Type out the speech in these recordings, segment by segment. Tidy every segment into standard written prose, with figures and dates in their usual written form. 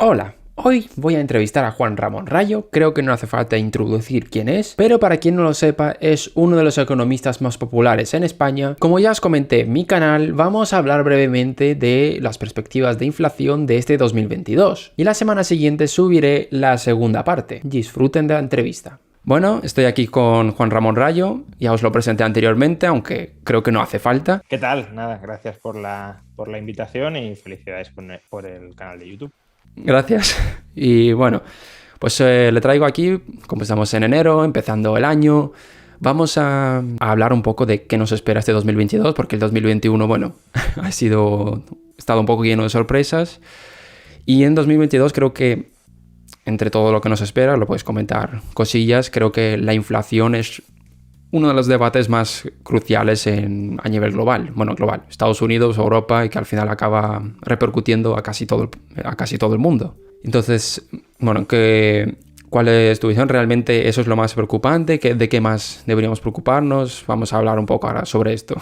Hola, hoy voy a entrevistar a Juan Ramón Rayo, creo que no hace falta introducir quién es, pero para quien no lo sepa es uno de los economistas más populares en España. Como ya os comenté en mi canal, vamos a hablar brevemente de las perspectivas de inflación de este 2022 y la semana siguiente subiré la segunda parte. Disfruten de la entrevista. Bueno, estoy aquí con Juan Ramón Rayo, ya os lo presenté anteriormente, aunque creo que no hace falta. ¿Qué tal? Nada, gracias por la invitación y felicidades por el canal de YouTube. Gracias. Y bueno, pues le traigo aquí, como estamos en enero, empezando el año, vamos a hablar un poco de qué nos espera este 2022, porque el 2021, bueno, ha estado un poco lleno de sorpresas. Y en 2022 creo que, entre todo lo que nos espera, lo puedes comentar cosillas, creo que la inflación es uno de los debates más cruciales a nivel global. Bueno, global. Estados Unidos, Europa, y que al final acaba repercutiendo a casi todo el mundo. Entonces, bueno, ¿cuál es tu visión? ¿Realmente eso es lo más preocupante? ¿De qué más deberíamos preocuparnos? Vamos a hablar un poco ahora sobre esto.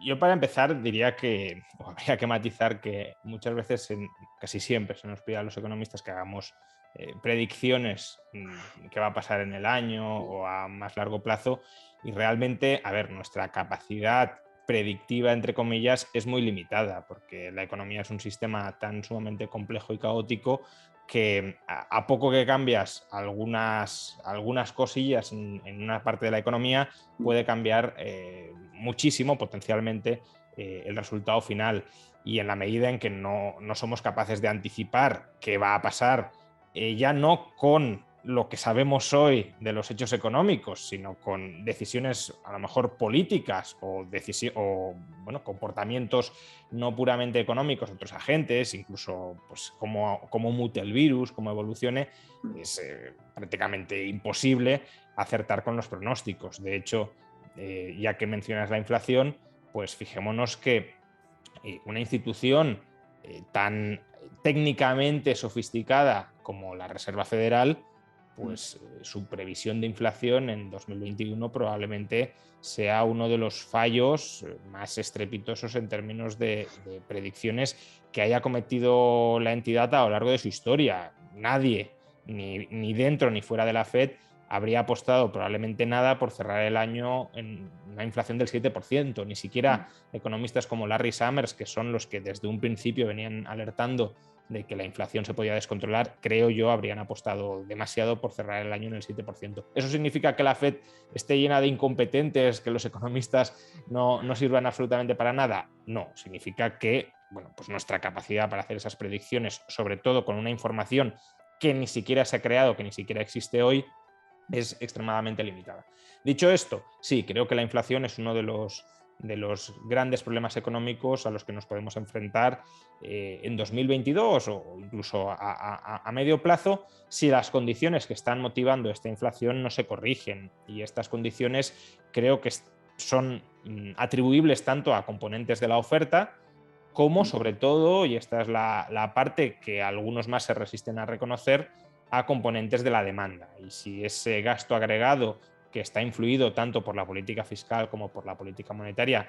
Yo para empezar diría o habría que matizar que muchas veces, casi siempre, se nos pide a los economistas que hagamos predicciones qué va a pasar en el año o a más largo plazo, y realmente, a ver, nuestra capacidad predictiva, entre comillas, es muy limitada, porque la economía es un sistema tan sumamente complejo y caótico que a poco que cambias algunas cosillas en una parte de la economía, puede cambiar muchísimo potencialmente el resultado final. Y en la medida en que no somos capaces de anticipar qué va a pasar, ya no con lo que sabemos hoy de los hechos económicos, sino con decisiones a lo mejor políticas o bueno, comportamientos no puramente económicos de otros agentes, incluso pues, cómo mute el virus, cómo evolucione, es prácticamente imposible acertar con los pronósticos. De hecho, ya que mencionas la inflación, pues fijémonos que una institución tan técnicamente sofisticada como la Reserva Federal, pues su previsión de inflación en 2021 probablemente sea uno de los fallos más estrepitosos en términos de predicciones que haya cometido la entidad a lo largo de su historia. Nadie, ni dentro ni fuera de la Fed, habría apostado probablemente nada por cerrar el año en una inflación del 7%. Ni siquiera economistas como Larry Summers, que son los que desde un principio venían alertando de que la inflación se podía descontrolar, creo yo, habrían apostado demasiado por cerrar el año en el 7%. ¿Eso significa que la Fed esté llena de incompetentes, que los economistas no sirvan absolutamente para nada? No, significa que bueno, pues nuestra capacidad para hacer esas predicciones, sobre todo con una información que ni siquiera se ha creado, que ni siquiera existe hoy, es extremadamente limitada. Dicho esto, sí, creo que la inflación es uno de los grandes problemas económicos a los que nos podemos enfrentar en 2022 o incluso a medio plazo si las condiciones que están motivando esta inflación no se corrigen. Y estas condiciones creo que son atribuibles tanto a componentes de la oferta como, sobre todo, y esta es la parte que algunos más se resisten a reconocer, a componentes de la demanda. Y si ese gasto agregado, que está influido tanto por la política fiscal como por la política monetaria,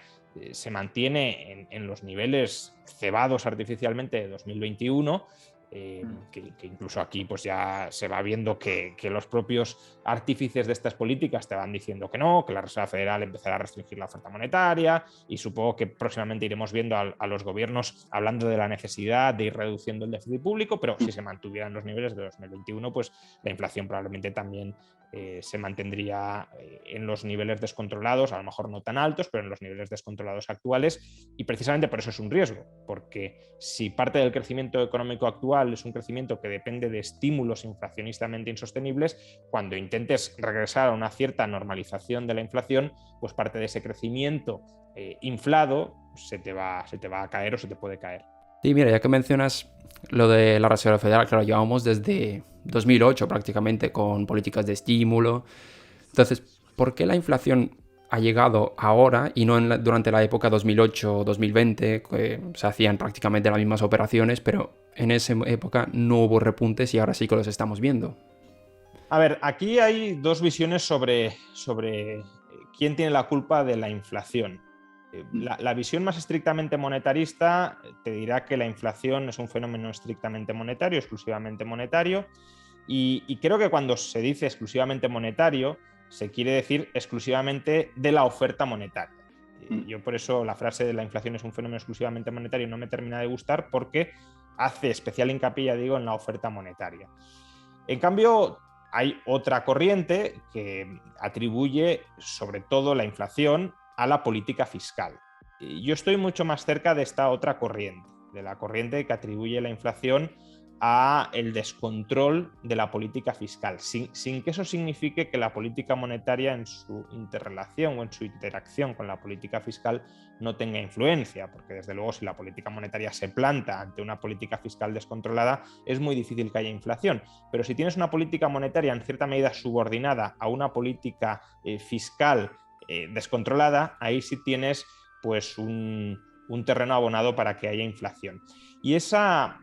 se mantiene en los niveles cebados artificialmente de 2021, que incluso aquí pues ya se va viendo que los propios artífices de estas políticas te van diciendo que no, que la Reserva Federal empezará a restringir la oferta monetaria, y supongo que próximamente iremos viendo a los gobiernos hablando de la necesidad de ir reduciendo el déficit público, pero si se mantuvieran los niveles de 2021, pues la inflación probablemente también se mantendría en los niveles descontrolados, a lo mejor no tan altos, pero en los niveles descontrolados actuales, y precisamente por eso es un riesgo, porque si parte del crecimiento económico actual es un crecimiento que depende de estímulos inflacionistamente insostenibles, cuando intentes regresar a una cierta normalización de la inflación, pues parte de ese crecimiento inflado se te va a caer o se te puede caer. Sí, mira, ya que mencionas lo de la Reserva Federal, claro, llevamos desde 2008 prácticamente con políticas de estímulo. Entonces, ¿por qué la inflación ha llegado ahora y no durante la época 2008-2020, que se hacían prácticamente las mismas operaciones, pero en esa época no hubo repuntes y ahora sí que los estamos viendo? A ver, aquí hay dos visiones sobre quién tiene la culpa de la inflación. La visión más estrictamente monetarista te dirá que la inflación es un fenómeno estrictamente monetario, exclusivamente monetario, y creo que cuando se dice exclusivamente monetario, se quiere decir exclusivamente de la oferta monetaria. Yo por eso la frase de la inflación es un fenómeno exclusivamente monetario no me termina de gustar, porque hace especial hincapié, ya digo, en la oferta monetaria. En cambio, hay otra corriente que atribuye sobre todo la inflación a la política fiscal. Yo estoy mucho más cerca de esta otra corriente, de la corriente que atribuye la inflación a el descontrol de la política fiscal, sin que eso signifique que la política monetaria en su interrelación o en su interacción con la política fiscal no tenga influencia, porque desde luego si la política monetaria se planta ante una política fiscal descontrolada, es muy difícil que haya inflación. Pero si tienes una política monetaria en cierta medida subordinada a una política fiscal descontrolada, ahí sí tienes pues un terreno abonado para que haya inflación. Y esa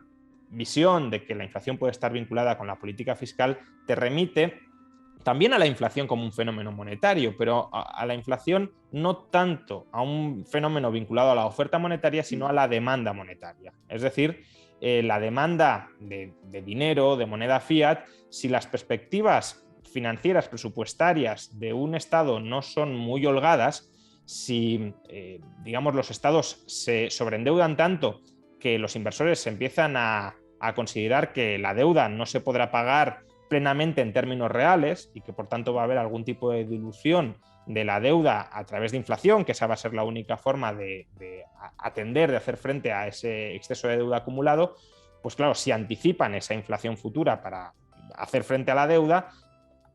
visión de que la inflación puede estar vinculada con la política fiscal te remite también a la inflación como un fenómeno monetario, pero a la inflación no tanto a un fenómeno vinculado a la oferta monetaria, sino a la demanda monetaria. Es decir, la demanda de dinero, de moneda fiat, si las perspectivas financieras, presupuestarias de un Estado no son muy holgadas, si digamos los estados se sobreendeudan tanto que los inversores se empiezan a considerar que la deuda no se podrá pagar plenamente en términos reales y que por tanto va a haber algún tipo de dilución de la deuda a través de inflación, que esa va a ser la única forma de atender, de hacer frente a ese exceso de deuda acumulado, pues claro, si anticipan esa inflación futura para hacer frente a la deuda,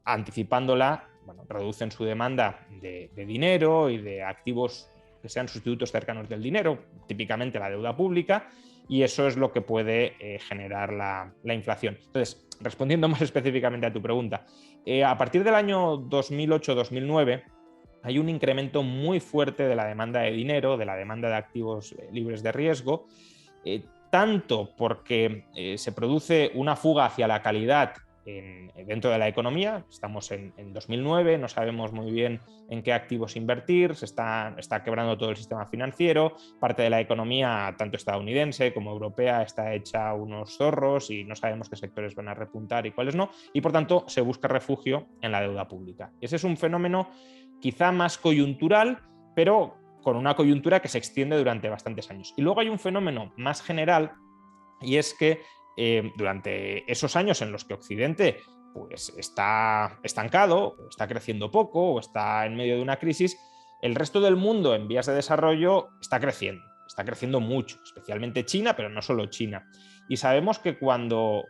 anticipándola, bueno, reducen su demanda de dinero y de activos que sean sustitutos cercanos del dinero, típicamente la deuda pública, y eso es lo que puede generar la inflación. Entonces, respondiendo más específicamente a tu pregunta, a partir del año 2008-2009 hay un incremento muy fuerte de la demanda de dinero, de la demanda de activos libres de riesgo, tanto porque se produce una fuga hacia la calidad dentro de la economía. Estamos en 2009, no sabemos muy bien en qué activos invertir, se está quebrando todo el sistema financiero, parte de la economía, tanto estadounidense como europea, está hecha unos zorros y no sabemos qué sectores van a repuntar y cuáles no, y por tanto se busca refugio en la deuda pública. Ese es un fenómeno quizá más coyuntural, pero con una coyuntura que se extiende durante bastantes años. Y luego hay un fenómeno más general, y es que durante esos años en los que Occidente pues, está estancado, o está creciendo poco, o está en medio de una crisis, el resto del mundo en vías de desarrollo está creciendo mucho, especialmente China, pero no solo China. Y sabemos que cuando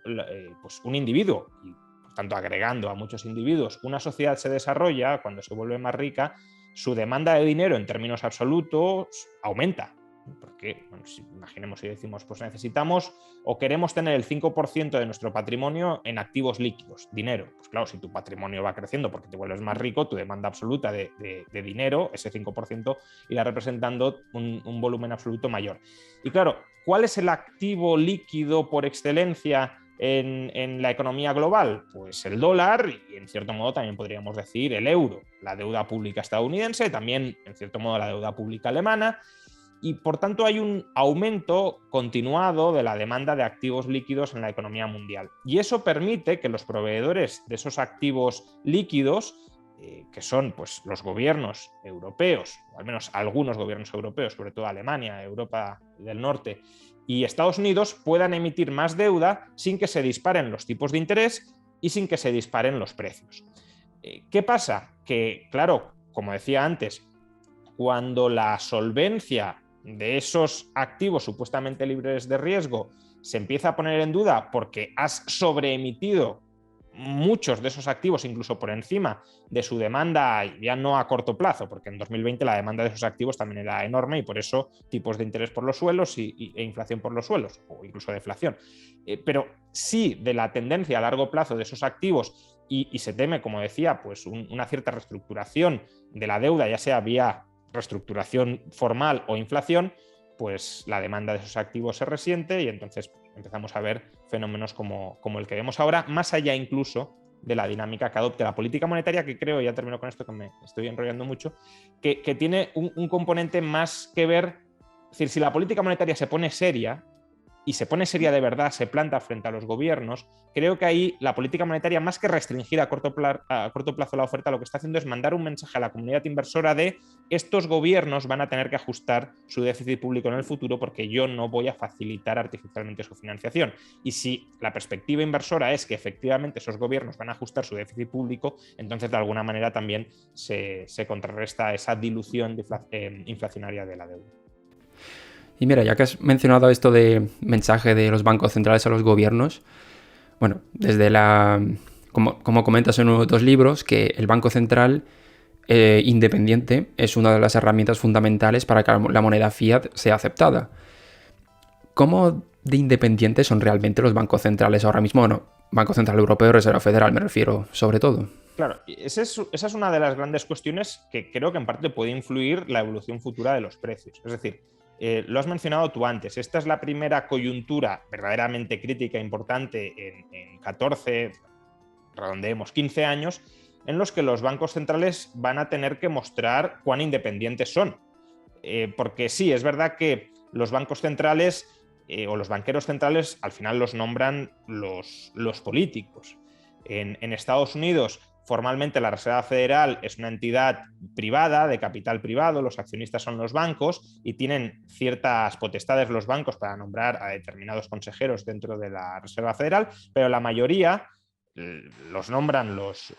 pues un individuo, y por tanto agregando a muchos individuos, una sociedad se desarrolla, cuando se vuelve más rica, su demanda de dinero en términos absolutos aumenta. Porque, bueno, imaginemos si decimos, pues necesitamos o queremos tener el 5% de nuestro patrimonio en activos líquidos, dinero. Pues claro, si tu patrimonio va creciendo porque te vuelves más rico, tu demanda absoluta de dinero, ese 5%, irá representando un volumen absoluto mayor. Y claro, ¿cuál es el activo líquido por excelencia en la economía global? Pues el dólar y en cierto modo también podríamos decir el euro, la deuda pública estadounidense, también en cierto modo la deuda pública alemana. Y por tanto hay un aumento continuado de la demanda de activos líquidos en la economía mundial. Y eso permite que los proveedores de esos activos líquidos, que son pues, los gobiernos europeos, o al menos algunos gobiernos europeos, sobre todo Alemania, Europa del Norte y Estados Unidos, puedan emitir más deuda sin que se disparen los tipos de interés y sin que se disparen los precios. ¿Qué pasa? Que, claro, como decía antes, cuando la solvencia de esos activos supuestamente libres de riesgo se empieza a poner en duda porque has sobreemitido muchos de esos activos, incluso por encima de su demanda, ya no a corto plazo, porque en 2020 la demanda de esos activos también era enorme y por eso tipos de interés por los suelos e inflación por los suelos, o incluso deflación. Pero sí de la tendencia a largo plazo de esos activos y se teme, como decía, pues una cierta reestructuración de la deuda, ya sea vía reestructuración formal o inflación, pues la demanda de esos activos se resiente y entonces empezamos a ver fenómenos como el que vemos ahora, más allá incluso de la dinámica que adopte la política monetaria, que creo, ya termino con esto que me estoy enrollando mucho, que tiene un componente más que ver, es decir, si la política monetaria se pone seria, y se pone seria de verdad, se planta frente a los gobiernos, creo que ahí la política monetaria, más que restringir a corto plazo la oferta, lo que está haciendo es mandar un mensaje a la comunidad inversora de estos gobiernos van a tener que ajustar su déficit público en el futuro porque yo no voy a facilitar artificialmente su financiación. Y si la perspectiva inversora es que efectivamente esos gobiernos van a ajustar su déficit público, entonces de alguna manera también se contrarresta esa dilución inflacionaria de la deuda. Y mira, ya que has mencionado esto de mensaje de los bancos centrales a los gobiernos, bueno, como comentas en uno de tus libros, que el Banco Central independiente es una de las herramientas fundamentales para que la moneda fiat sea aceptada. ¿Cómo de independientes son realmente los bancos centrales ahora mismo? Bueno, Banco Central Europeo y Reserva Federal me refiero, sobre todo. Claro, esa es una de las grandes cuestiones que creo que en parte puede influir la evolución futura de los precios. Es decir, lo has mencionado tú antes, esta es la primera coyuntura verdaderamente crítica e importante en 14, redondeemos 15 años, en los que los bancos centrales van a tener que mostrar cuán independientes son. Porque sí, es verdad que los bancos centrales o los banqueros centrales al final los nombran los políticos. En Estados Unidos, formalmente la Reserva Federal es una entidad privada, de capital privado, los accionistas son los bancos y tienen ciertas potestades los bancos para nombrar a determinados consejeros dentro de la Reserva Federal, pero la mayoría los nombran los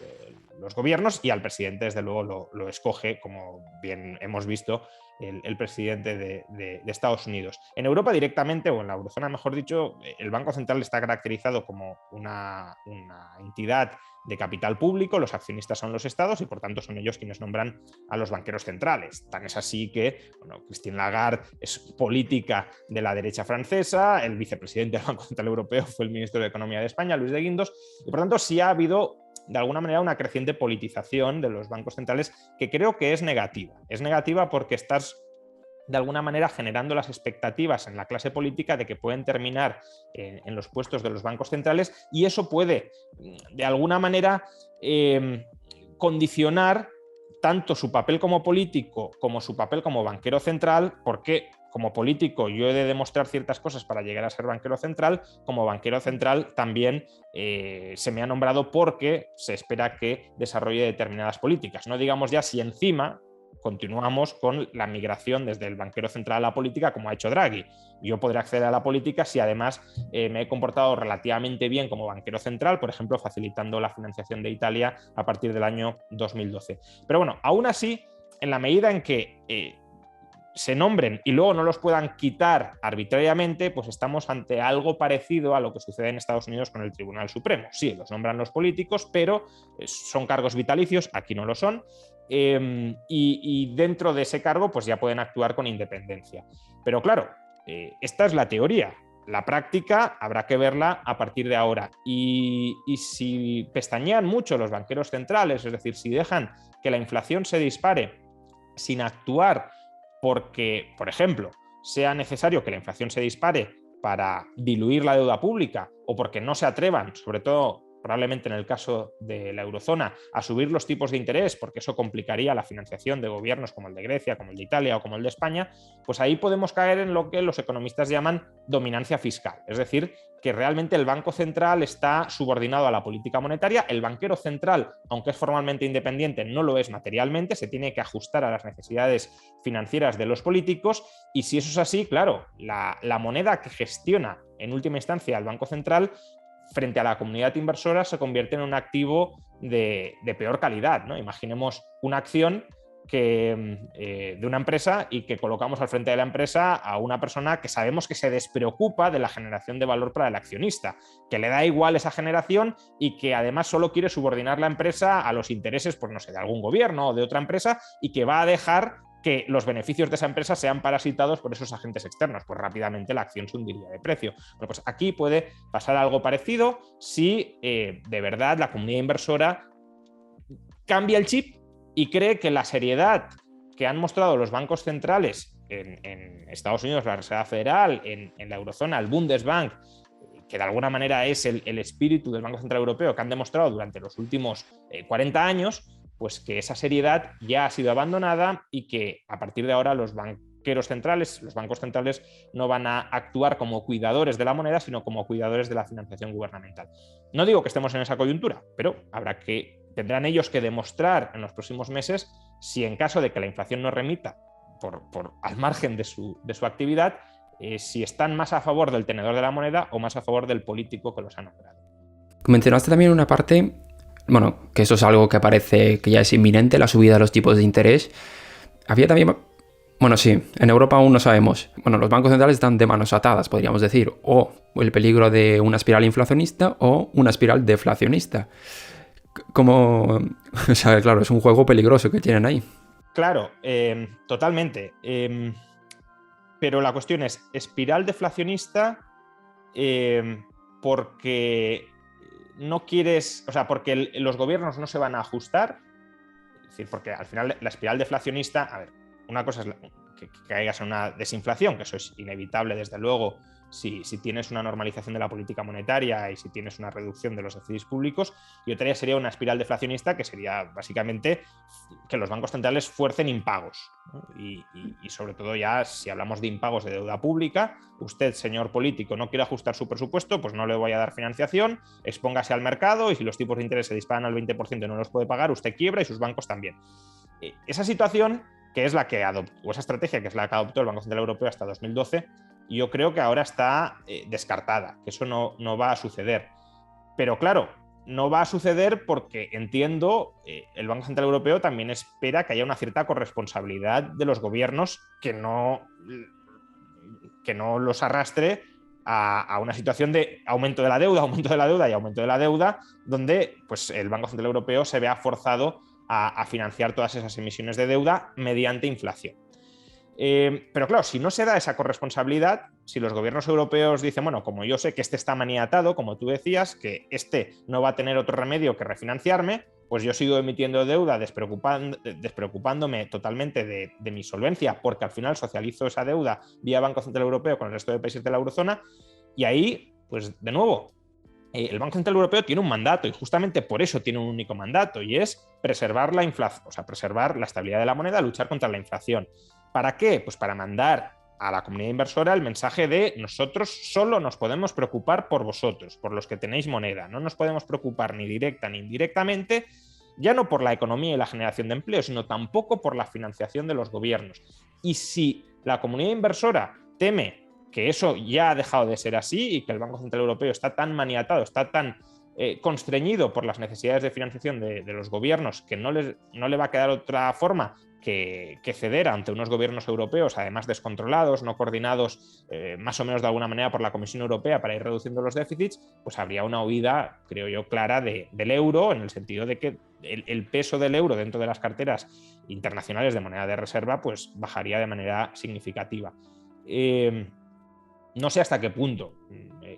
gobiernos y al presidente desde luego lo escoge, como bien hemos visto, el presidente de Estados Unidos. En Europa directamente, o en la eurozona mejor dicho, el Banco Central está caracterizado como una entidad de capital público, los accionistas son los estados y por tanto son ellos quienes nombran a los banqueros centrales. Tan es así que Christine Lagarde es política de la derecha francesa, el vicepresidente del Banco Central Europeo fue el ministro de Economía de España, Luis de Guindos, y por tanto sí ha habido de alguna manera una creciente politización de los bancos centrales que creo que es negativa. Es negativa porque estás de alguna manera generando las expectativas en la clase política de que pueden terminar en los puestos de los bancos centrales y eso puede de alguna manera condicionar tanto su papel como político como su papel como banquero central, porque como político yo he de demostrar ciertas cosas para llegar a ser banquero central, como banquero central también se me ha nombrado porque se espera que desarrolle determinadas políticas. No digamos ya si encima continuamos con la migración desde el banquero central a la política, como ha hecho Draghi. Yo podré acceder a la política si además me he comportado relativamente bien como banquero central, por ejemplo, facilitando la financiación de Italia a partir del año 2012. Pero bueno, aún así, en la medida en que se nombren y luego no los puedan quitar arbitrariamente, pues estamos ante algo parecido a lo que sucede en Estados Unidos con el Tribunal Supremo. Sí, los nombran los políticos, pero son cargos vitalicios, aquí no lo son, y dentro de ese cargo pues ya pueden actuar con independencia. Pero claro, esta es la teoría. La práctica habrá que verla a partir de ahora. Y si pestañean mucho los banqueros centrales, es decir, si dejan que la inflación se dispare sin actuar porque, por ejemplo, sea necesario que la inflación se dispare para diluir la deuda pública o porque no se atrevan, sobre todo probablemente en el caso de la eurozona, a subir los tipos de interés, porque eso complicaría la financiación de gobiernos como el de Grecia, como el de Italia o como el de España, pues ahí podemos caer en lo que los economistas llaman dominancia fiscal. Es decir, que realmente el Banco Central está subordinado a la política monetaria, el banquero central, aunque es formalmente independiente, no lo es materialmente, se tiene que ajustar a las necesidades financieras de los políticos, y si eso es así, claro, la moneda que gestiona en última instancia el Banco Central frente a la comunidad inversora se convierte en un activo de peor calidad, ¿no? Imaginemos una acción de una empresa y que colocamos al frente de la empresa a una persona que sabemos que se despreocupa de la generación de valor para el accionista, que le da igual esa generación y que además solo quiere subordinar la empresa a los intereses, pues no sé, de algún gobierno o de otra empresa y que va a dejar que los beneficios de esa empresa sean parasitados por esos agentes externos, pues rápidamente la acción se hundiría de precio. Bueno, pues aquí puede pasar algo parecido si de verdad la comunidad inversora cambia el chip y cree que la seriedad que han mostrado los bancos centrales en Estados Unidos, la Reserva Federal, en la eurozona, el Bundesbank, que de alguna manera es el espíritu del Banco Central Europeo que han demostrado durante los últimos 40 años, pues que esa seriedad ya ha sido abandonada y que a partir de ahora los bancos centrales no van a actuar como cuidadores de la moneda, sino como cuidadores de la financiación gubernamental. No digo que estemos en esa coyuntura, pero tendrán ellos que demostrar en los próximos meses si en caso de que la inflación no remita al margen de su actividad, si están más a favor del tenedor de la moneda o más a favor del político que los ha nombrado. Mencionaste también una parte, bueno, que eso es algo que parece que ya es inminente, la subida de los tipos de interés. Había también, bueno, sí, en Europa aún no sabemos. Bueno, los bancos centrales están de manos atadas, podríamos decir, o el peligro de una espiral inflacionista o una espiral deflacionista. Como, o sea, claro, es un juego peligroso que tienen ahí. Claro, totalmente. Pero la cuestión es, espiral deflacionista porque no quieres, o sea, porque los gobiernos no se van a ajustar. Es decir, porque al final la espiral deflacionista, a ver, una cosa es que caigas en una desinflación, que eso es inevitable desde luego si tienes una normalización de la política monetaria y si tienes una reducción de los déficits públicos, y otra sería una espiral deflacionista, que sería básicamente que los bancos centrales fuercen impagos, ¿no? Y sobre todo ya si hablamos de impagos de deuda pública, usted, señor político, no quiere ajustar su presupuesto, pues no le voy a dar financiación, expóngase al mercado y si los tipos de interés se disparan al 20% y no los puede pagar, usted quiebra y sus bancos también. Esa situación que es la que adoptó, o esa estrategia que es la que adoptó el Banco Central Europeo hasta 2012, yo creo que ahora está descartada, que eso no va a suceder. Pero claro, no va a suceder porque entiendo, el Banco Central Europeo también espera que haya una cierta corresponsabilidad de los gobiernos que no los arrastre a una situación de aumento de la deuda, donde pues, el Banco Central Europeo se vea forzado a financiar todas esas emisiones de deuda mediante inflación. Pero claro, si no se da esa corresponsabilidad, si los gobiernos europeos dicen, bueno, como yo sé que este está maniatado, como tú decías, que este no va a tener otro remedio que refinanciarme, pues yo sigo emitiendo deuda despreocupándome totalmente de mi solvencia, porque al final socializo esa deuda vía Banco Central Europeo con el resto de países de la eurozona, y ahí, pues de nuevo, el Banco Central Europeo tiene un mandato y justamente por eso tiene un único mandato y es preservar la inflación, o sea, preservar la estabilidad de la moneda, luchar contra la inflación. ¿Para qué? Pues para mandar a la comunidad inversora el mensaje de nosotros solo nos podemos preocupar por vosotros, por los que tenéis moneda, no nos podemos preocupar ni directa ni indirectamente, ya no por la economía y la generación de empleo, sino tampoco por la financiación de los gobiernos. Y si la comunidad inversora teme que eso ya ha dejado de ser así y que el Banco Central Europeo está tan maniatado, está tan constreñido por las necesidades de financiación de los gobiernos que no le va a quedar otra forma que ceder ante unos gobiernos europeos, además descontrolados, no coordinados más o menos de alguna manera por la Comisión Europea para ir reduciendo los déficits, pues habría una huida, creo yo, clara del euro, en el sentido de que el peso del euro dentro de las carteras internacionales de moneda de reserva pues bajaría de manera significativa. No sé hasta qué punto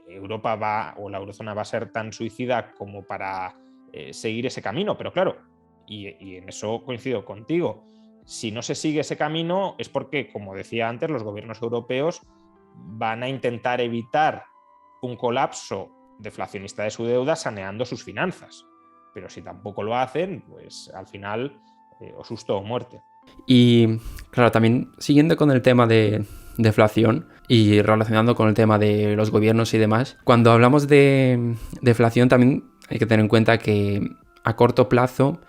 Europa o la eurozona va a ser tan suicida como para seguir ese camino, pero claro, y en eso coincido contigo, si no se sigue ese camino es porque, como decía antes, los gobiernos europeos van a intentar evitar un colapso deflacionista de su deuda saneando sus finanzas. Pero si tampoco lo hacen, pues al final o susto o muerte. Y claro, también siguiendo con el tema de deflación y relacionando con el tema de los gobiernos y demás, cuando hablamos de deflación también hay que tener en cuenta que a corto plazo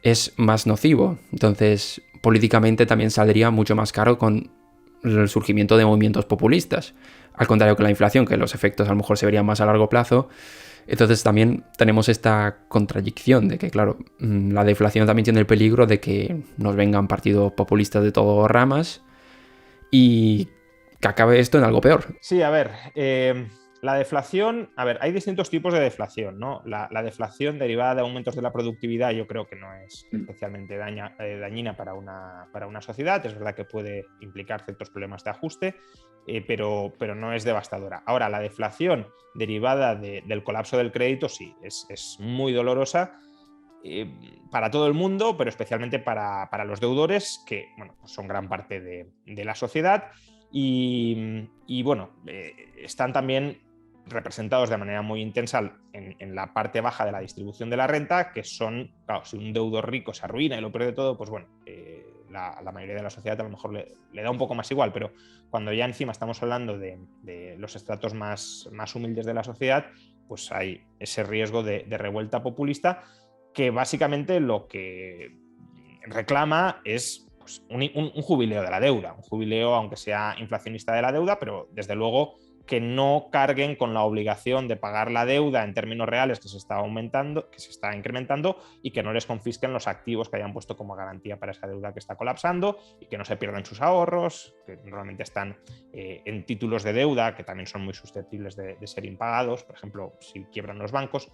es más nocivo. Entonces, políticamente también saldría mucho más caro con el surgimiento de movimientos populistas. Al contrario que la inflación, que los efectos a lo mejor se verían más a largo plazo. Entonces también tenemos esta contradicción de que, claro, la deflación también tiene el peligro de que nos vengan partidos populistas de todas ramas y que acabe esto en algo peor. Sí, a ver, la deflación, a ver, hay distintos tipos de deflación, ¿no? La deflación derivada de aumentos de la productividad yo creo que no es especialmente dañina para una sociedad, es verdad que puede implicar ciertos problemas de ajuste, pero no es devastadora. Ahora, la deflación derivada del colapso del crédito sí, es muy dolorosa para todo el mundo, pero especialmente para los deudores, que bueno, pues son gran parte de la sociedad y bueno, están también representados de manera muy intensa en la parte baja de la distribución de la renta, que son, claro, si un deudor rico se arruina y lo pierde todo, pues bueno, la mayoría de la sociedad a lo mejor le da un poco más igual, pero cuando ya encima estamos hablando de los estratos más humildes de la sociedad, pues hay ese riesgo de revuelta populista, que básicamente lo que reclama es pues, un jubileo de la deuda, un jubileo aunque sea inflacionista de la deuda, pero desde luego que no carguen con la obligación de pagar la deuda en términos reales que se está aumentando, que se está incrementando, y que no les confisquen los activos que hayan puesto como garantía para esa deuda que está colapsando, y que no se pierdan sus ahorros, que normalmente están en títulos de deuda que también son muy susceptibles de ser impagados, por ejemplo, si quiebran los bancos,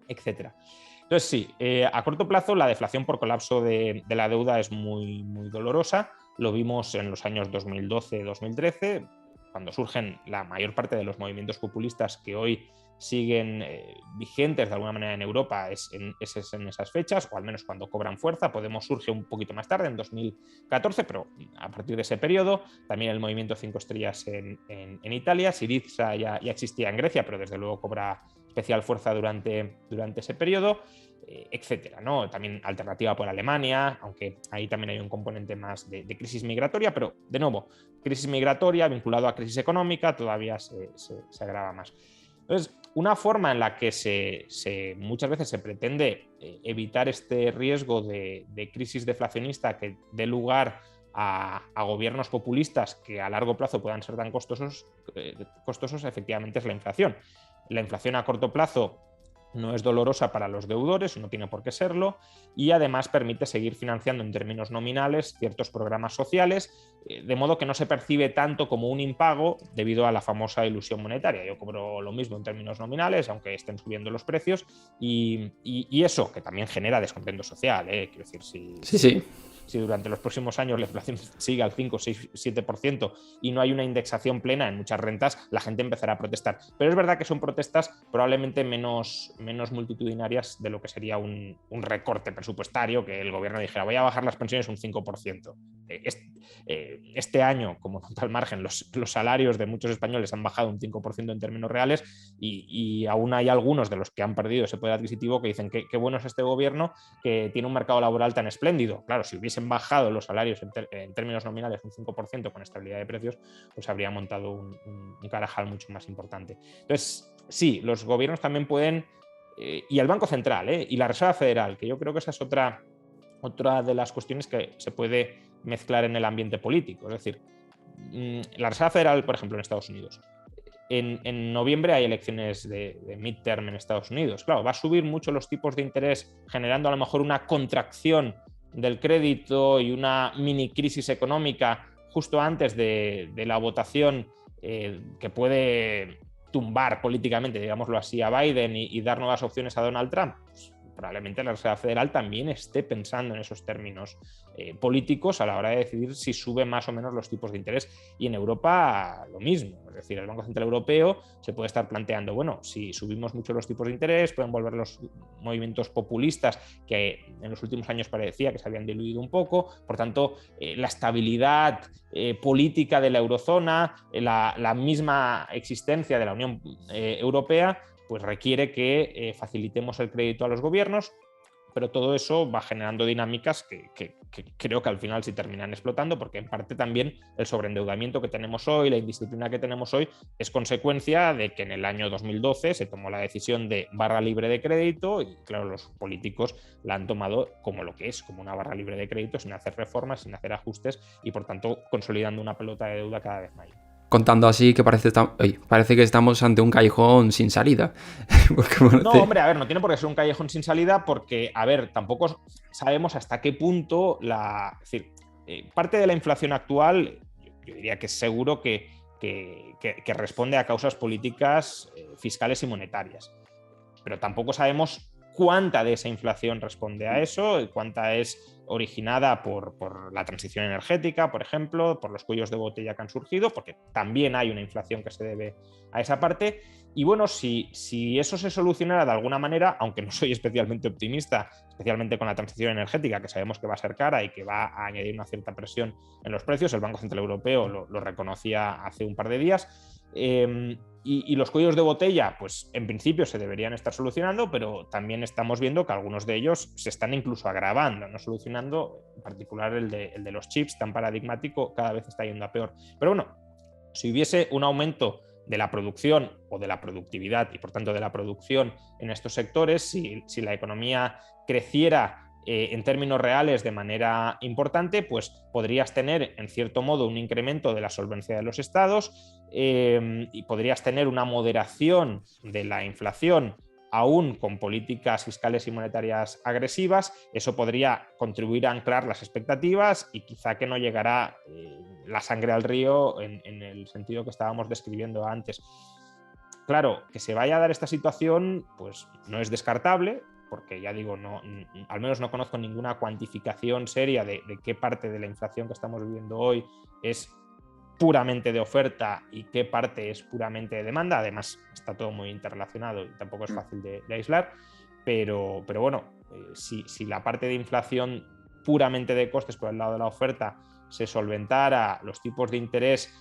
etcétera. Entonces sí, a corto plazo la deflación por colapso de la deuda es muy, muy dolorosa. Lo vimos en los años 2012-2013, cuando surgen la mayor parte de los movimientos populistas que hoy siguen vigentes de alguna manera en Europa, es en esas fechas, o al menos cuando cobran fuerza. Podemos surge un poquito más tarde, en 2014, pero a partir de ese periodo. También el movimiento 5 estrellas en Italia. Syriza ya existía en Grecia, pero desde luego cobra especial fuerza durante ese periodo, etcétera, ¿no? También alternativa por Alemania, aunque ahí también hay un componente más de crisis migratoria, pero de nuevo, crisis migratoria vinculado a crisis económica todavía se agrava más. Entonces, una forma en la que muchas veces se pretende evitar este riesgo de crisis deflacionista que dé lugar a gobiernos populistas que a largo plazo puedan ser tan costosos, efectivamente es la inflación. La inflación a corto plazo no es dolorosa para los deudores, no tiene por qué serlo, y además permite seguir financiando en términos nominales ciertos programas sociales, de modo que no se percibe tanto como un impago debido a la famosa ilusión monetaria. Yo cobro lo mismo en términos nominales, aunque estén subiendo los precios, y eso, que también genera descontento social, quiero decir, si durante los próximos años la inflación sigue al 5, 6, 7% y no hay una indexación plena en muchas rentas, la gente empezará a protestar. Pero es verdad que son protestas probablemente menos multitudinarias de lo que sería un recorte presupuestario, que el gobierno dijera voy a bajar las pensiones un 5%. Este año, como nota al margen, los salarios de muchos españoles han bajado un 5% en términos reales, y aún hay algunos de los que han perdido ese poder adquisitivo que dicen que bueno es este gobierno que tiene un mercado laboral tan espléndido. Claro, si hubiesen bajado los salarios en términos nominales un 5% con estabilidad de precios, pues habría montado un carajal mucho más importante. Entonces, sí, los gobiernos también pueden, y el Banco Central, y la Reserva Federal, que yo creo que esa es otra de las cuestiones que se puede mezclar en el ambiente político. Es decir, la Reserva Federal, por ejemplo, en Estados Unidos, en noviembre hay elecciones de midterm en Estados Unidos. Claro, va a subir mucho los tipos de interés, generando a lo mejor una contracción del crédito y una mini crisis económica justo antes de la votación, que puede tumbar políticamente, digámoslo así, a Biden y dar nuevas opciones a Donald Trump. Pues, probablemente la Reserva Federal también esté pensando en esos términos políticos a la hora de decidir si sube más o menos los tipos de interés. Y en Europa lo mismo, es decir, el Banco Central Europeo se puede estar planteando, bueno, si subimos mucho los tipos de interés, pueden volver los movimientos populistas que en los últimos años parecía que se habían diluido un poco. Por tanto, la estabilidad política de la eurozona, la misma existencia de la Unión Europea, pues requiere que facilitemos el crédito a los gobiernos, pero todo eso va generando dinámicas que creo que al final sí terminan explotando, porque en parte también el sobreendeudamiento que tenemos hoy, la indisciplina que tenemos hoy, es consecuencia de que en el año 2012 se tomó la decisión de barra libre de crédito, y claro, los políticos la han tomado como lo que es, como una barra libre de crédito, sin hacer reformas, sin hacer ajustes, y por tanto consolidando una pelota de deuda cada vez mayor. Contando así que parece que estamos ante un callejón sin salida. No, hombre, a ver, no tiene por qué ser un callejón sin salida, porque, a ver, tampoco sabemos hasta qué punto es decir, parte de la inflación actual, yo diría que es seguro que responde a causas políticas, fiscales y monetarias. Pero tampoco sabemos cuánta de esa inflación responde a eso y cuánta es originada por la transición energética, por ejemplo, por los cuellos de botella que han surgido, porque también hay una inflación que se debe a esa parte. Y bueno, si eso se solucionara de alguna manera, aunque no soy especialmente optimista, especialmente con la transición energética, que sabemos que va a ser cara y que va a añadir una cierta presión en los precios, el Banco Central Europeo lo reconocía hace un par de días, Y los cuellos de botella, pues en principio se deberían estar solucionando, pero también estamos viendo que algunos de ellos se están incluso agravando, no solucionando, en particular el de los chips, tan paradigmático, cada vez está yendo a peor. Pero bueno, si hubiese un aumento de la producción o de la productividad y por tanto de la producción en estos sectores, si la economía creciera en términos reales de manera importante, pues podrías tener en cierto modo un incremento de la solvencia de los estados y podrías tener una moderación de la inflación aún con políticas fiscales y monetarias agresivas. Eso podría contribuir a anclar las expectativas y quizá que no llegará la sangre al río en el sentido que estábamos describiendo antes. Claro, que se vaya a dar esta situación, pues no es descartable, porque ya digo, al menos no conozco ninguna cuantificación seria de qué parte de la inflación que estamos viviendo hoy es puramente de oferta y qué parte es puramente de demanda. Además, está todo muy interrelacionado y tampoco es fácil de aislar, pero bueno, si la parte de inflación puramente de costes por el lado de la oferta se solventara, los tipos de interés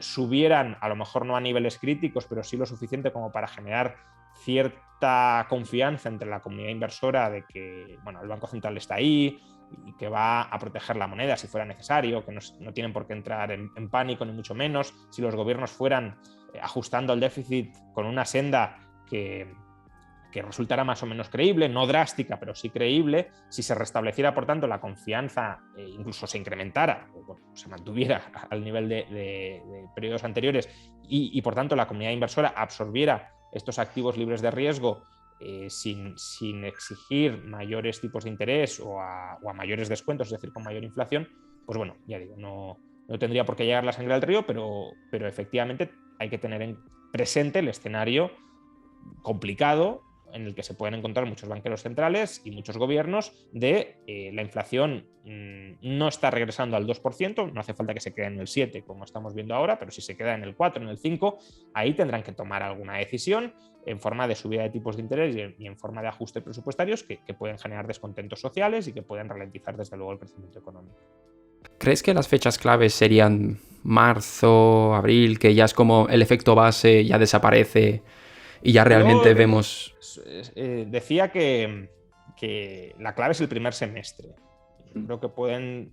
subieran, a lo mejor no a niveles críticos, pero sí lo suficiente como para generar cierta confianza entre la comunidad inversora de que el Banco Central está ahí y que va a proteger la moneda si fuera necesario, que no tienen por qué entrar en pánico ni mucho menos, si los gobiernos fueran ajustando el déficit con una senda que resultara más o menos creíble, no drástica, pero sí creíble, si se restableciera, por tanto, la confianza, incluso se incrementara, o se mantuviera al nivel de periodos anteriores y, por tanto, la comunidad inversora absorbiera estos activos libres de riesgo sin exigir mayores tipos de interés o a mayores descuentos, es decir, con mayor inflación, pues bueno, ya digo, no tendría por qué llegar la sangre al río, pero efectivamente hay que tener en presente el escenario complicado en el que se pueden encontrar muchos banqueros centrales y muchos gobiernos de la inflación no está regresando al 2%, no hace falta que se quede en el 7% como estamos viendo ahora, pero si se queda en el 4%, en el 5%, ahí tendrán que tomar alguna decisión en forma de subida de tipos de interés y en forma de ajustes presupuestarios que pueden generar descontentos sociales y que pueden ralentizar desde luego el crecimiento económico. ¿Crees que las fechas claves serían marzo, abril, que ya es como el efecto base, ya desaparece y ya realmente vemos? Decía que la clave es el primer semestre. Yo creo que pueden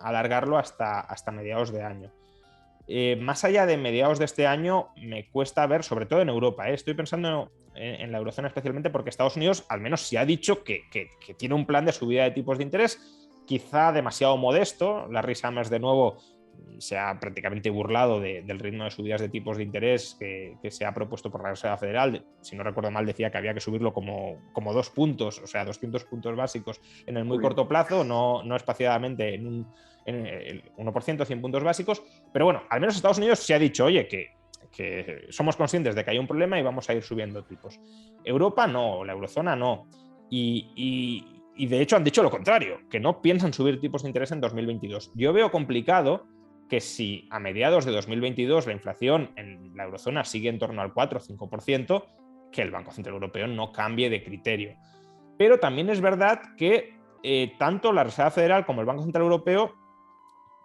alargarlo hasta mediados de año. Más allá de mediados de este año, me cuesta ver, sobre todo en Europa, estoy pensando en la eurozona especialmente porque Estados Unidos al menos sí ha dicho que tiene un plan de subida de tipos de interés, quizá demasiado modesto. Larry Summers, de nuevo, se ha prácticamente burlado del ritmo de subidas de tipos de interés que se ha propuesto por la Reserva Federal. Si no recuerdo mal, decía que había que subirlo como 2 puntos, o sea, 200 puntos básicos en el muy corto plazo, no espaciadamente en el 1%, 100 puntos básicos. Pero bueno, al menos Estados Unidos se ha dicho, oye, que somos conscientes de que hay un problema y vamos a ir subiendo tipos. Europa no, la eurozona no. Y de hecho han dicho lo contrario, que no piensan subir tipos de interés en 2022. Yo veo complicado que si a mediados de 2022 la inflación en la eurozona sigue en torno al 4 o 5%, que el Banco Central Europeo no cambie de criterio. Pero también es verdad que tanto la Reserva Federal como el Banco Central Europeo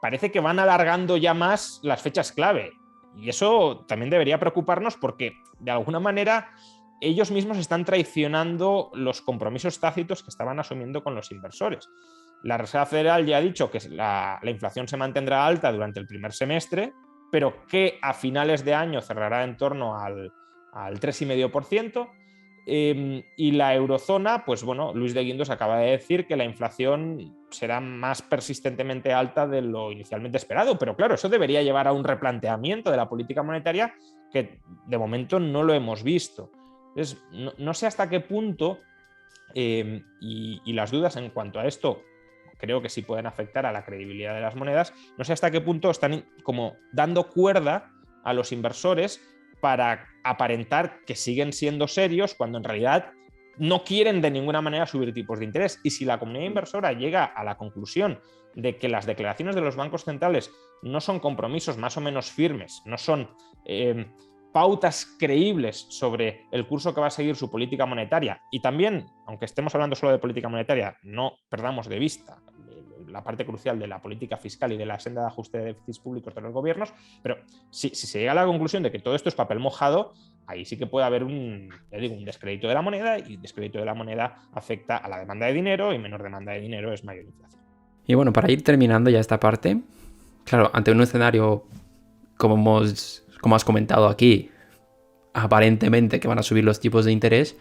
parece que van alargando ya más las fechas clave. Y eso también debería preocuparnos porque, de alguna manera, ellos mismos están traicionando los compromisos tácitos que estaban asumiendo con los inversores. La Reserva Federal ya ha dicho que la inflación se mantendrá alta durante el primer semestre, pero que a finales de año cerrará en torno al 3,5%. Y la eurozona, pues bueno, Luis de Guindos acaba de decir que la inflación será más persistentemente alta de lo inicialmente esperado, pero claro, eso debería llevar a un replanteamiento de la política monetaria que de momento no lo hemos visto. Entonces, no sé hasta qué punto, y las dudas en cuanto a esto creo que sí pueden afectar a la credibilidad de las monedas, no sé hasta qué punto están como dando cuerda a los inversores para aparentar que siguen siendo serios cuando en realidad no quieren de ninguna manera subir tipos de interés. Y si la comunidad inversora llega a la conclusión de que las declaraciones de los bancos centrales no son compromisos más o menos firmes, no son pautas creíbles sobre el curso que va a seguir su política monetaria, y también, aunque estemos hablando solo de política monetaria, no perdamos de vista la parte crucial de la política fiscal y de la senda de ajuste de déficits públicos de los gobiernos, pero si se llega a la conclusión de que todo esto es papel mojado, ahí sí que puede haber un descrédito de la moneda, y el descrédito de la moneda afecta a la demanda de dinero, y menor demanda de dinero es mayor inflación. Y bueno, para ir terminando ya esta parte, claro, ante un escenario como has comentado aquí, aparentemente que van a subir los tipos de interés,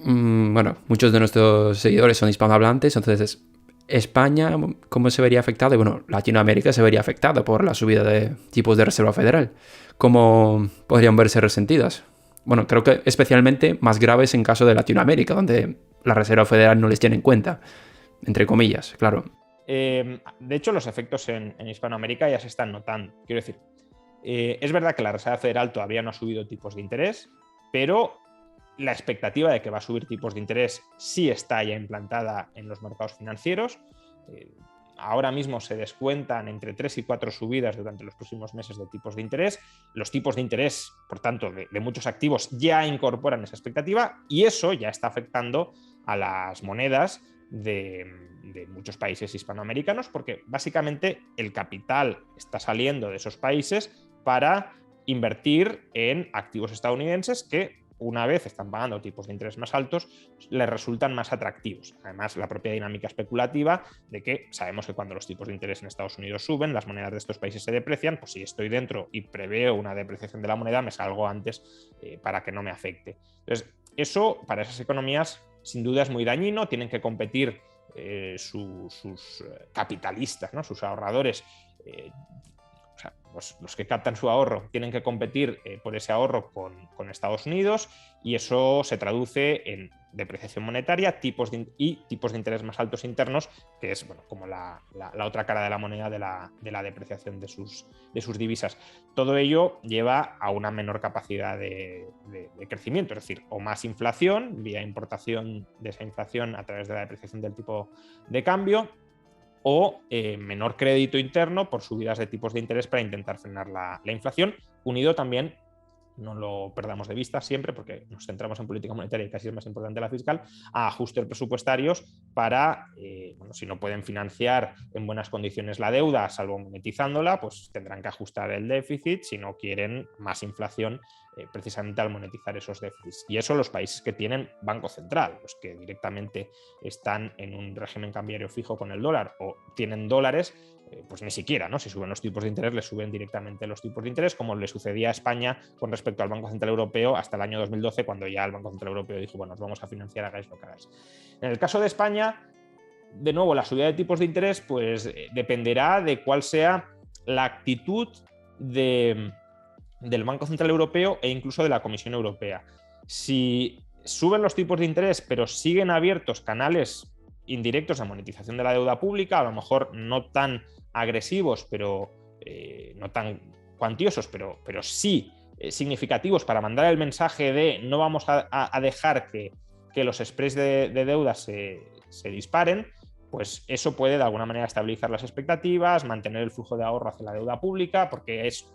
bueno, muchos de nuestros seguidores son hispanohablantes, entonces España, ¿cómo se vería afectado? Y bueno, Latinoamérica se vería afectada por la subida de tipos de Reserva Federal. ¿Cómo podrían verse resentidas? Bueno, creo que especialmente más graves en caso de Latinoamérica, donde la Reserva Federal no les tiene en cuenta, entre comillas, claro. De hecho, los efectos en Hispanoamérica ya se están notando. Quiero decir, es verdad que la Reserva Federal todavía no ha subido tipos de interés, pero la expectativa de que va a subir tipos de interés sí está ya implantada en los mercados financieros. Ahora mismo se descuentan entre 3 y 4 subidas durante los próximos meses de tipos de interés. Los tipos de interés, por tanto, de muchos activos ya incorporan esa expectativa, y eso ya está afectando a las monedas de muchos países hispanoamericanos, porque básicamente el capital está saliendo de esos países para invertir en activos estadounidenses que, una vez están pagando tipos de interés más altos, les resultan más atractivos. Además, la propia dinámica especulativa de que sabemos que cuando los tipos de interés en Estados Unidos suben, las monedas de estos países se deprecian. Pues si estoy dentro y preveo una depreciación de la moneda, me salgo antes para que no me afecte. Entonces, eso para esas economías sin duda es muy dañino. Tienen que competir sus capitalistas, ¿no? Sus ahorradores, o sea, los que captan su ahorro tienen que competir por ese ahorro con Estados Unidos, y eso se traduce en depreciación monetaria y tipos de interés más altos internos, que es, bueno, como la otra cara de la moneda de la depreciación de sus divisas. Todo ello lleva a una menor capacidad de crecimiento, es decir, o más inflación vía importación de esa inflación a través de la depreciación del tipo de cambio, o menor crédito interno por subidas de tipos de interés para intentar frenar la inflación, unido también, no lo perdamos de vista siempre porque nos centramos en política monetaria y casi es más importante la fiscal, a ajustes presupuestarios para, bueno, si no pueden financiar en buenas condiciones la deuda, salvo monetizándola, pues tendrán que ajustar el déficit si no quieren más inflación precisamente al monetizar esos déficits. Y eso los países que tienen Banco Central, los que directamente están en un régimen cambiario fijo con el dólar o tienen dólares, pues ni siquiera, ¿no? Si suben los tipos de interés, les suben directamente los tipos de interés, como le sucedía a España con respecto al Banco Central Europeo hasta el año 2012, cuando ya el Banco Central Europeo dijo, bueno, os vamos a financiar, hagáis lo que hagáis. En el caso de España, de nuevo, la subida de tipos de interés pues dependerá de cuál sea la actitud del Banco Central Europeo e incluso de la Comisión Europea. Si suben los tipos de interés, pero siguen abiertos canales indirectos de monetización de la deuda pública, a lo mejor no tan agresivos, pero no tan cuantiosos, pero sí significativos para mandar el mensaje de no vamos a dejar que los spreads de deuda se disparen, pues eso puede de alguna manera estabilizar las expectativas, mantener el flujo de ahorro hacia la deuda pública, porque es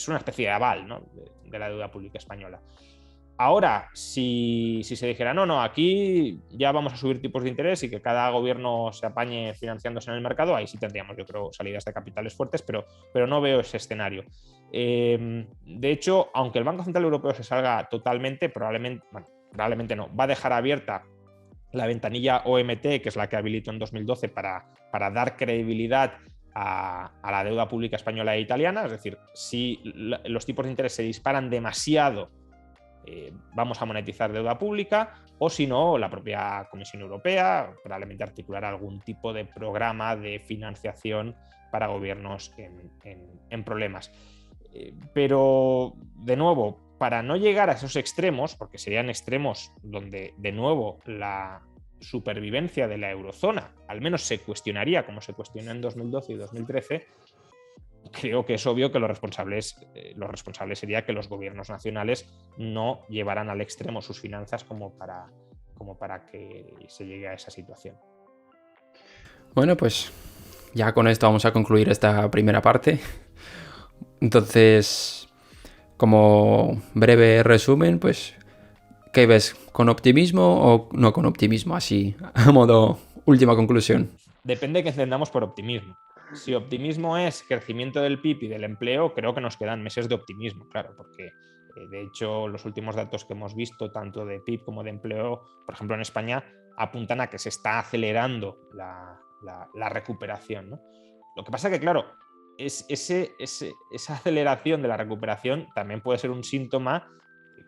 una especie de aval, ¿no?, de la deuda pública española. Ahora, si se dijera, no, aquí ya vamos a subir tipos de interés y que cada gobierno se apañe financiándose en el mercado, ahí sí tendríamos, yo creo, salidas de capitales fuertes, pero no veo ese escenario. De hecho, aunque el Banco Central Europeo se salga totalmente, probablemente no, va a dejar abierta la ventanilla OMT, que es la que habilitó en 2012 para dar credibilidad a la deuda pública española e italiana. Es decir, si los tipos de interés se disparan demasiado, vamos a monetizar deuda pública, o si no, la propia Comisión Europea probablemente articulará algún tipo de programa de financiación para gobiernos en problemas. Pero, de nuevo, para no llegar a esos extremos, porque serían extremos donde, de nuevo, la supervivencia de la eurozona al menos se cuestionaría, como se cuestionó en 2012 y 2013, creo que es obvio que lo responsable sería que los gobiernos nacionales no llevaran al extremo sus finanzas como para que se llegue a esa situación. Bueno, pues ya con esto vamos a concluir esta primera parte. Entonces, como breve resumen, pues, ¿qué ves? ¿Con optimismo o no con optimismo? Así, a modo última conclusión. depende de qué entendamos por optimismo. Si optimismo es crecimiento del PIB y del empleo, creo que nos quedan meses de optimismo, claro, porque de hecho los últimos datos que hemos visto, tanto de PIB como de empleo, por ejemplo en España, apuntan a que se está acelerando la recuperación, ¿no? Lo que pasa que, claro, esa aceleración de la recuperación también puede ser un síntoma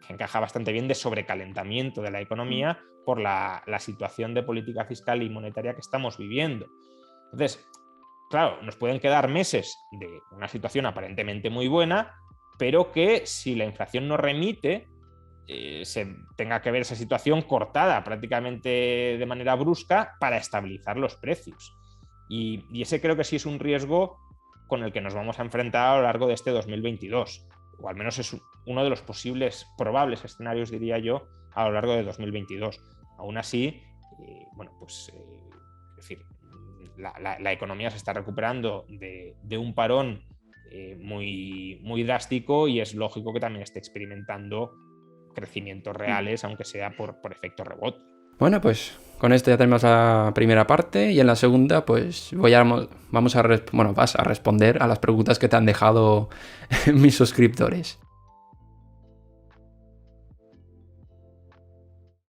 que encaja bastante bien de sobrecalentamiento de la economía por la situación de política fiscal y monetaria que estamos viviendo. Entonces, claro, nos pueden quedar meses de una situación aparentemente muy buena, pero que si la inflación no remite, se tenga que ver esa situación cortada prácticamente de manera brusca para estabilizar los precios. Y ese creo que sí es un riesgo con el que nos vamos a enfrentar a lo largo de este 2022, o al menos es uno de los posibles, probables escenarios, diría yo, a lo largo de 2022. Aún así, es decir, la economía se está recuperando de un parón muy drástico y es lógico que también esté experimentando crecimientos reales, aunque sea por efecto rebote. Bueno, pues con esto ya tenemos la primera parte y en la segunda pues vas a responder a las preguntas que te han dejado mis suscriptores.